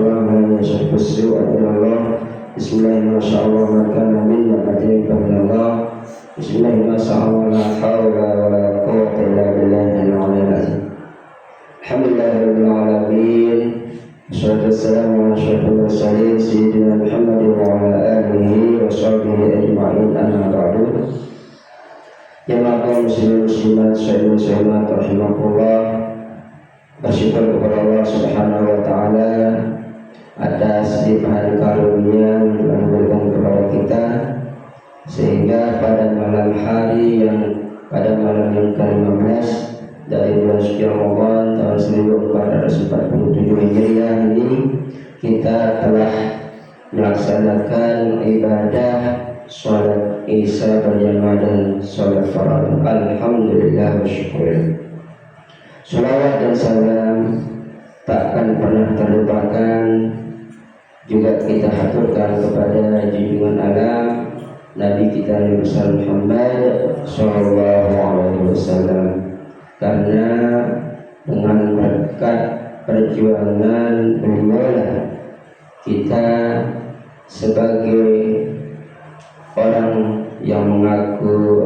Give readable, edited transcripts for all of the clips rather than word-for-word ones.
Allah la yashku su'a illallah. Bismillah ma sha Allah ma kana min ni'matin fa min Allah. Bismillah ma sha Allah la hawla wa la quwwata illa billahil aliyyil azim. Alhamdulillahirabbil alamin. Wassalatu wassalamu ala asyrafil mursalin sayyidina Muhammad wa ala alihi wa sahbihi ajma'in, amma ba'du. Ya maqam muslimin muslimat syaikhul rahimakumullah. Bersyukur kepada Allah Subhanahu wa taala atas limpahan karunia yang diberikan kepada kita, sehingga pada malam hari yang ke-15 dari bulan suci Ramadan tahun 1447 Hijriah ini, kita telah melaksanakan ibadah sholat Isya berjamaah dan sholat fardu. Alhamdulillah wa syukur. Salawat dan salam takkan pernah terlupakan juga kita haturkan kepada junjungan alam Nabi kita Nabi Muhammad sallallahu alaihi wasallam, karena dengan berkat perjuangan beliau kita sebagai orang yang mengaku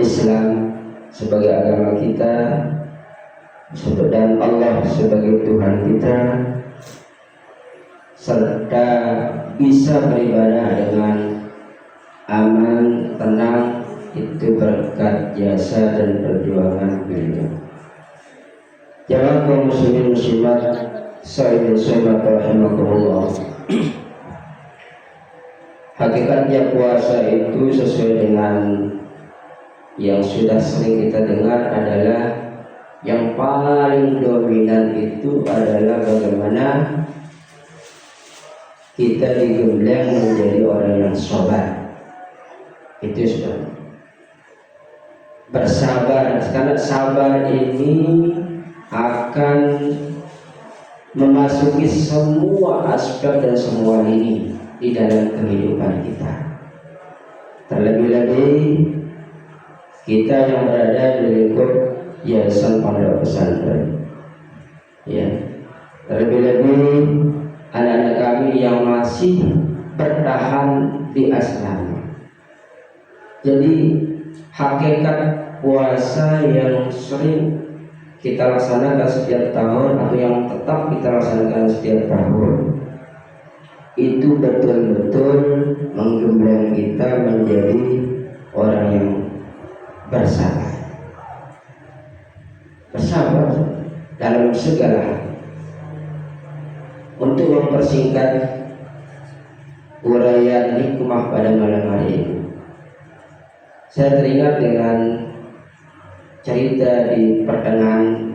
Islam sebagai agama kita dan Allah sebagai Tuhan kita, serta bisa beribadah dengan aman, tenang, itu berkat jasa dan perjuangan beliau. Jamaah kaum muslimin muslimat sahabat rahimakumullah. Hakikatnya puasa itu sesuai dengan yang sudah sering kita dengar adalah yang paling dominan itu adalah bagaimana kita digembleng menjadi orang yang sabar. Itu sudah bersabar, karena sabar ini akan memasuki semua aspek dan semua lini di dalam kehidupan kita. Terlebih-lebih kita yang berada di lingkup yayasan pondok pesantren, ya, terlebih-lebih anak-anak kami yang masih bertahan di asrama. Jadi hakikat puasa yang sering kita laksanakan setiap tahun atau yang tetap kita laksanakan setiap tahun itu betul-betul menggembleng kita menjadi orang yang bersabar dalam segala hal. Untuk mempersingkat uraian hikmah pada malam hari ini, saya teringat dengan cerita di pertengahan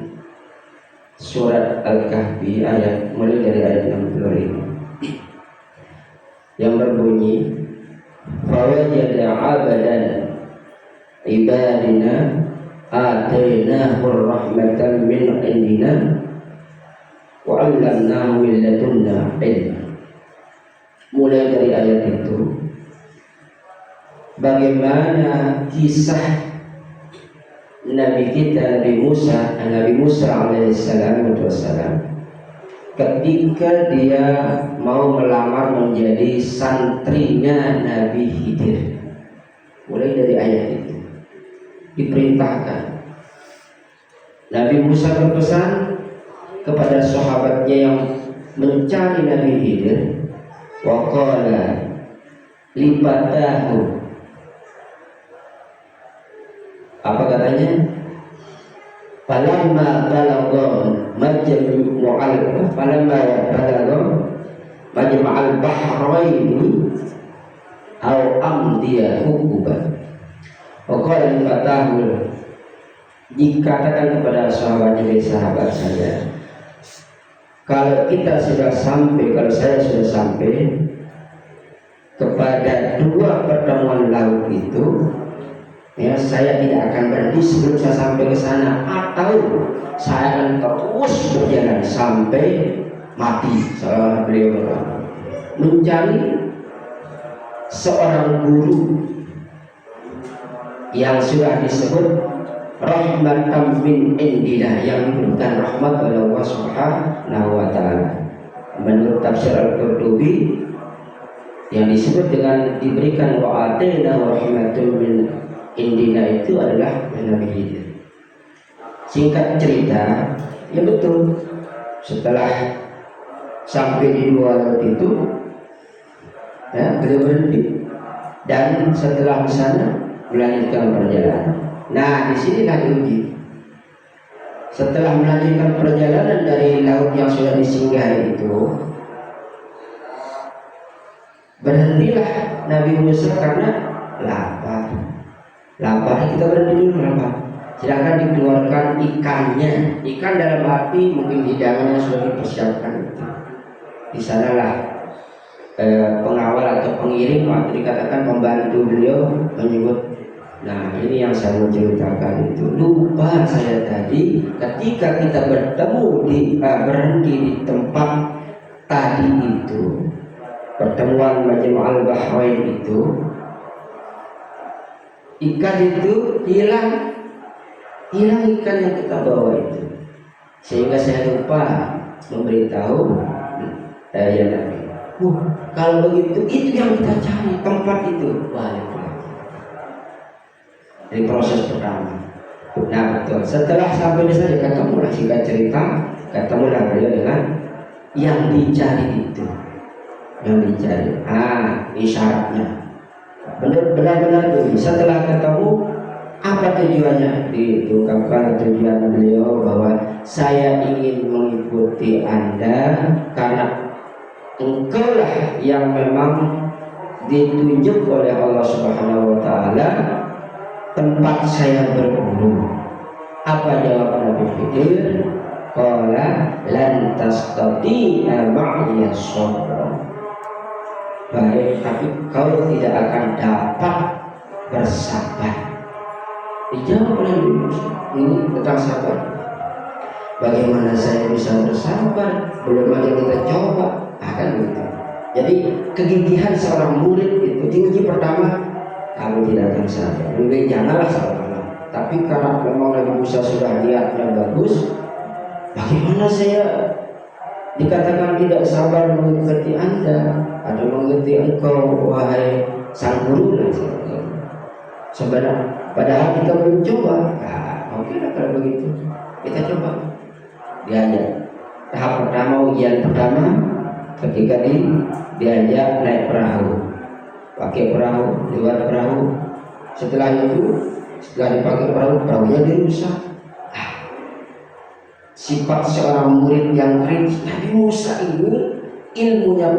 surat Al-Kahfi mulai dari ayat 60 ini, yang berbunyi fawajada abadan ibadina atainahu rahmatan min indina wa 'allamnahu min ladunna ilma. Mulai dari ayat itu bagaimana kisah Nabi kita Nabi Musa alaihissalam ketika dia mau melamar menjadi santrinya Nabi Khidir. Mulai dari ayat itu diperintahkan Nabi Musa berpesan kepada sahabatnya yang mencari Nabi Khidir, wa qala lipatahu, apa katanya, falamma balagha majma'al bahraini aw amdiya hukuban. Pokoknya lipatahu, dikatakan kepada sahabat saya, kalau kita sudah sampai, kalau saya sudah sampai kepada dua pertemuan laut itu, ya, saya tidak akan berhenti sebelum saya sampai ke sana, atau saya akan terus berjalan sampai mati. Seolah beliau mencari seorang guru yang sudah disebut rahmatan min indina, yang diberikan rahmat oleh Allah Subhanahu wa taala. menurut tafsir Al-Qurtubi yang disebut dengan diberikan wa atayna rahmatun min indina itu adalah Nabi Khidir. Singkat cerita, ya betul, setelah sampai di dua laut itu, ya, beliau berhenti dan setelah di sana melanjutkan perjalanan. Nah, disinilah diuji. Setelah melanjutkan perjalanan dari laut yang sudah disinggahi itu, berhentilah Nabi Musa karena lapar. Lapar, kita berhenti dulu lapar. Silakan dikeluarkan ikannya. Ikan dalam arti mungkin hidangannya sudah dipersiapkan. Di sanalah pengawal atau pengiring waktu dikatakan pembantu beliau menyebut. Nah, ini yang saya mau ceritakan itu. Lupa saya tadi ketika kita berhenti di tempat tadi itu, pertemuan Majma'ul Bahrain itu, ikan itu hilang ikan yang kita bawa itu, sehingga saya lupa memberitahu ya Nabi. Kalau begitu itu yang kita cari, tempat itu. Balik lagi. Ini proses pertama. Nah betul. Setelah sampai di sana ketemulah singkat cerita, ketemulah beliau dengan yang dicari itu. Yang dicari. Ini syaratnya. Benar-benar itu. Setelah ketemu, apa tujuannya? Diungkapkan tujuan beliau bahwa saya ingin mengikuti Anda karena engkaulah yang memang ditunjuk oleh Allah Subhanahu wa taala tempat saya berburu. Apa jawaban Nabi Khidir? Qala lan tastati'a ma'iya sabra. Baik, tapi kau tidak akan dapat bersabar. Dijawab oleh Nabi Musa. Ini tentang sabar. Bagaimana saya bisa bersabar? Belum aja kita coba. Akan gitu. Jadi kegigihan seorang murid itu diuji pertama, kamu tidak akan sabar. Lebih janganlah sabar. Tapi karena memang Nabi Musa sudah niatnya bagus, bagaimana saya dikatakan tidak sabar mengikuti Anda atau mengikuti engkau wahai sang guru? Sebenarnya padahal kita belum coba. Oke lah kalau begitu kita coba. Diajak tahap pertama, ujian pertama ketika diajak naik perahu, pakai perahu, lewat perahu. Setelah itu, setelah dipakai perahunya dirusak. Sifat seorang murid yang kritis. Nabi Musa ini ilmunya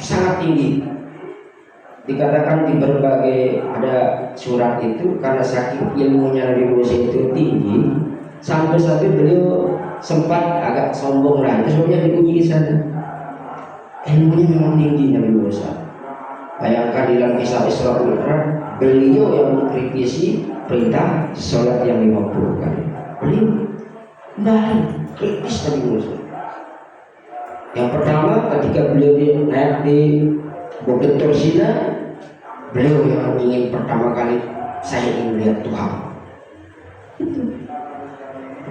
sangat tinggi. Dikatakan di berbagai ada surat itu karena saking ilmunya Nabi Musa itu tinggi, sampai beliau sempat agak sombong lah. Itu sebenarnya diuji di sana. Ilmunya memang tinggi Nabi Musa. Bayangkan di dalam kisah Isra Mi'raj, beliau yang mengkritisi perintah sholat yang 50 kali. Beliau kembali kritis Nabi Musa. Yang pertama ketika beliau naik di Bukit Tursina, beliau yang ingin pertama kali, saya ingin melihat Tuhan.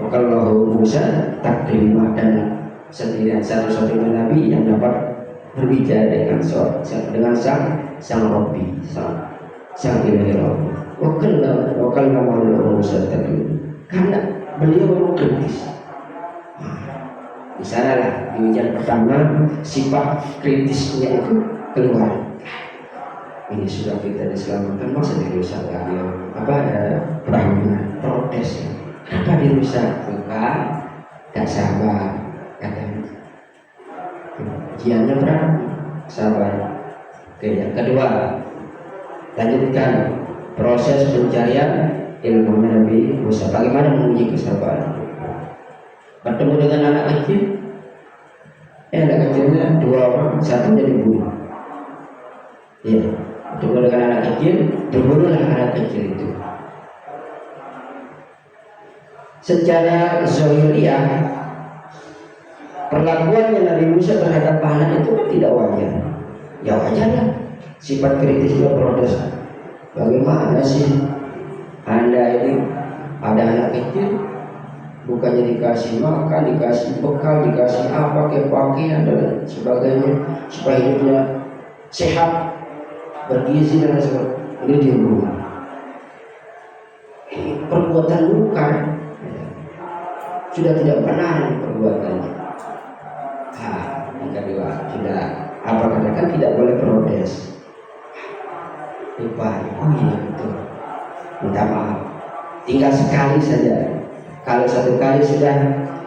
Kalau Musa taklimah dan sendirian satu-satunya Nabi yang dapat berbicara dengan sang Rabbi, sang Ilahi Rabbi. Wakal nama Musa taklimah. Karena beliau memang kritis. Di sanalah di ujian pertama sifat kritisnya itu keluar. Ini sudah kita diselamatkan, masa dirusak lagi? Perahunya protes. Kenapa dirusak? Bukan, tak sabar. Katanya. Ujiannya berapa? Sabar. Oke, yang kedua, lanjutkan proses pencarian ilmu Nabi Musa. Bagaimana menguji kesabaran? Bertemu dengan anak kecil. Anak kecilnya 2 orang, satunya dibunuh. Iya, bertemu dengan anak kecil, dibunuhlah anak kecil itu. Secara zahiriah, perlakuannya Nabi Musa terhadap anak itu kan tidak wajar. Ya wajar lah, sifat kritisnya protes. Bagaimana sih Anda ini ada anak kecil, bukannya dikasih makan, dikasih bekal, dikasih apa, kayak pakaian, sebagainya supaya hidupnya sehat, bergizi dan sebagainya. Ini di rumah. Ini perbuatan luka, sudah tidak benar perbuatannya. Yang kedua sudah apa katakan tidak boleh protes. Lupa, oh iya betul, minta maaf. Tinggal sekali saja. Kalau satu kali sudah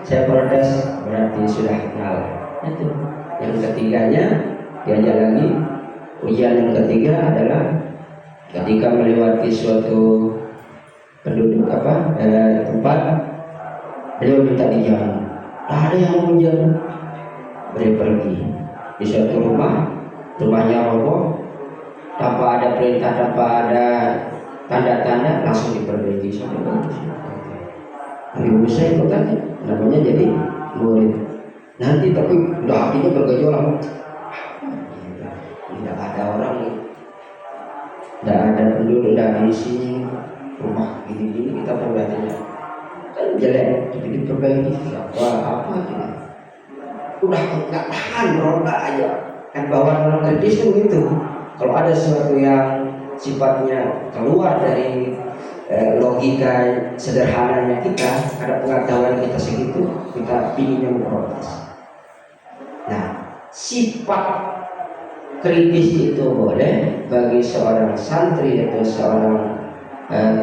saya protes, berarti sudah ngalah. Itu. Yang ketiganya diajak lagi. Ujian yang ketiga adalah ketika melewati suatu penduduk tempat, beliau minta dijamu. Ada yang mau jamu, beliau pergi di suatu rumahnya roboh, tanpa ada perintah, tanpa ada tanda-tanda, langsung diperbaiki sampai bagus. Nabi Musa itu kan namanya jadi murid. Nanti tapi udah hatinya bergejolak. Tidak ada orang, tidak ada penduduk, tidak ada isinya, rumah gini-gini kita perbaikinya kan jelek, tapi diperbaiki. Apa gitu? Udah nggak tahan, berontak aja. Kan bawaan orang kritis itu gitu. Kalau ada sesuatu yang sifatnya keluar dari logika sederhananya kita, ada pengetahuan kita segitu, kita pinginnya memprotes. Nah, sifat kritis itu boleh bagi seorang santri atau seorang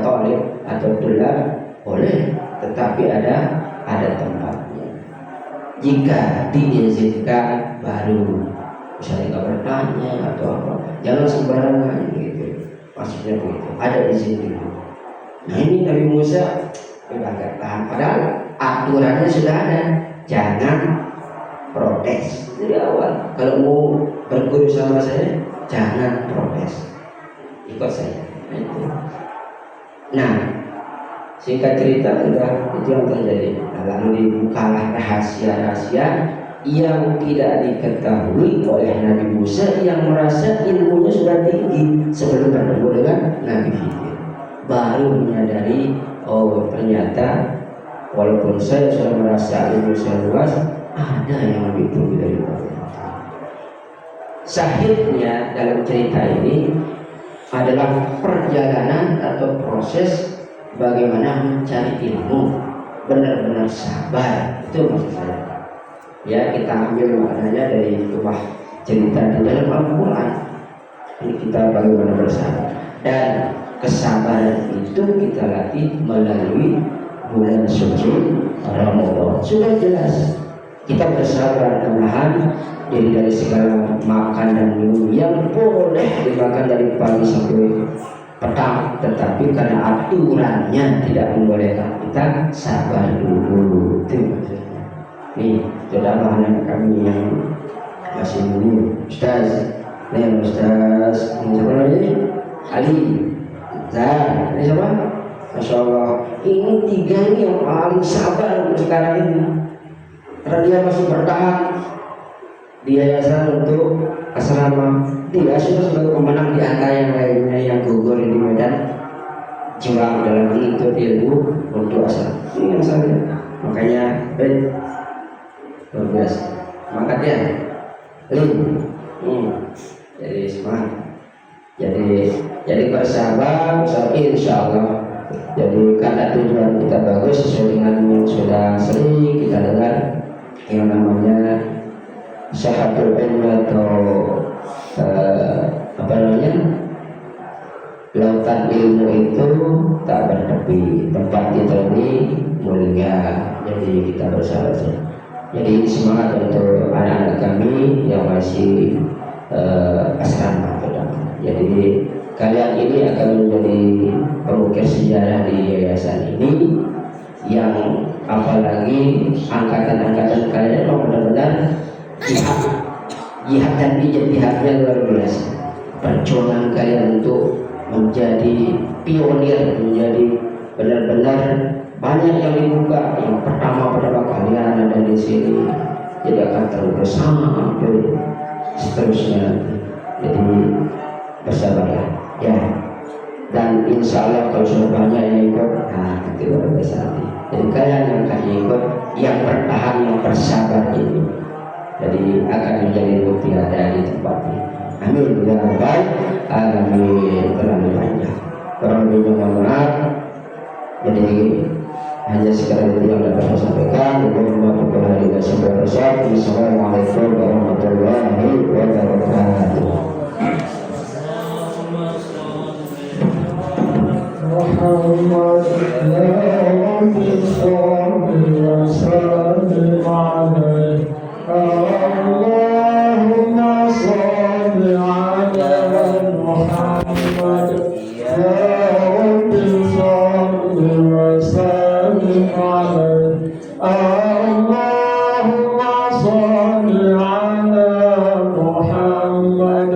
thalib atau tulab, boleh, tetapi ada tempatnya. Jika diizinkan baru, misalnya nggak bertanya atau apa, jangan sembarangan gitu. Maksudnya begitu, ada izin dulu. Nah ini Nabi Musa udah nggak tahan, padahal aturannya sudah ada, jangan protes dari awal. Kalau mau berguru sama saya, jangan protes, ikut saya. Nah, singkat cerita itu yang terjadi. Lalu dibukalah rahasia-rahasia yang tidak diketahui oleh Nabi Musa yang merasa ilmunya sudah tinggi sebelum bertemu dengan Nabi Khidir. Baru menyadari, oh ternyata walaupun saya sudah merasa ilmu saya luas, ada yang lebih tinggi daripada itu. Sahihnya dalam cerita ini adalah perjalanan atau proses bagaimana mencari ilmu, benar-benar sabar. Itu maksud saya. Ya, kita ambil maknanya dari rumah cerita di dalam Al-Quran. Ini kita bagaimana bersabar, dan kesabaran itu kita latih melalui bulan suci Ramadan. Sudah jelas kita bersabar menahan diri dari segala makan dan minum yang boleh dimakan dari pagi sampai petang, tetapi karena aturannya tidak membolehkan, kita sabar dulu. Itu maksudnya. Nih, saudara anak kami yang masih muda, Ustaz, nih Ustaz, ini siapa namanya? Ali. Nah, ini siapa? Masya Allah, ini tiga ini yang paling sabar untuk sekarang ini, karena dia masih bertahan di yayasan untuk asrama. Dia sudah sebagai pemenang di antara yang lainnya yang gugur di Medan, juang dalam menuntut ilmu untuk asrama. Ini yang saya, makanya luar biasa. Mangkat ya, jadi semangat. Jadi bersabar, insya Allah. Jadi karena tujuan kita bagus sesuai dengan yang sudah sering kita dengar, yang namanya syahatul ilmu atau lautan ilmu itu tak bertepi. Tempat kita ini mulia, jadi kita bersabar. Jadi semangat untuk anak-anak kami yang masih asrama. Jadi kalian ini akan menjadi pengukir sejarah di yayasan ini, yang apalagi angkatan-angkatan kalian memang benar-benar jihad dan jihadnya luar biasa. Perjuangan kalian untuk menjadi pionir, menjadi benar-benar banyak yang dibuka. Yang pertama kalian ada di sini, jadi akan terus bersama sampai seterusnya. Jadi bersabarlah ya, dan insya Allah kalau sudah banyak yang ikut, nah itu luar biasa. Jadi kalian yang akan ikut, yang bertahan, yang bersabar ini, jadi akan menjadi bukti ada di tempat ini. Amin ya rabbal alamin. Terlalu panjang, kurang lebihnya mohon maaf. Jadi hanya sekedar itu yang dapat saya sampaikan. Assalamualaikum warahmatullahi wabarakatuh. Muhammad ya Rabbi salli wa sallim alaihi. Allahumma salli ala Muhammad ya Rabbi salli wa sallim alaihi. Allahumma salli ala Muhammad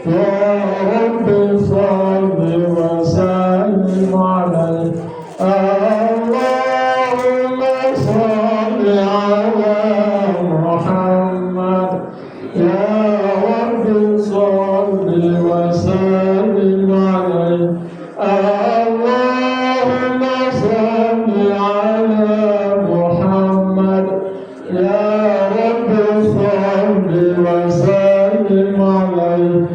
ya Rabbi salli wa sallim alaihi. Allahumma salli ala Muhammad ya Rabbi salli wa sallim alaihi. Allahumma salli ala Muhammad ya Rabbi salli wa sallim alaihi.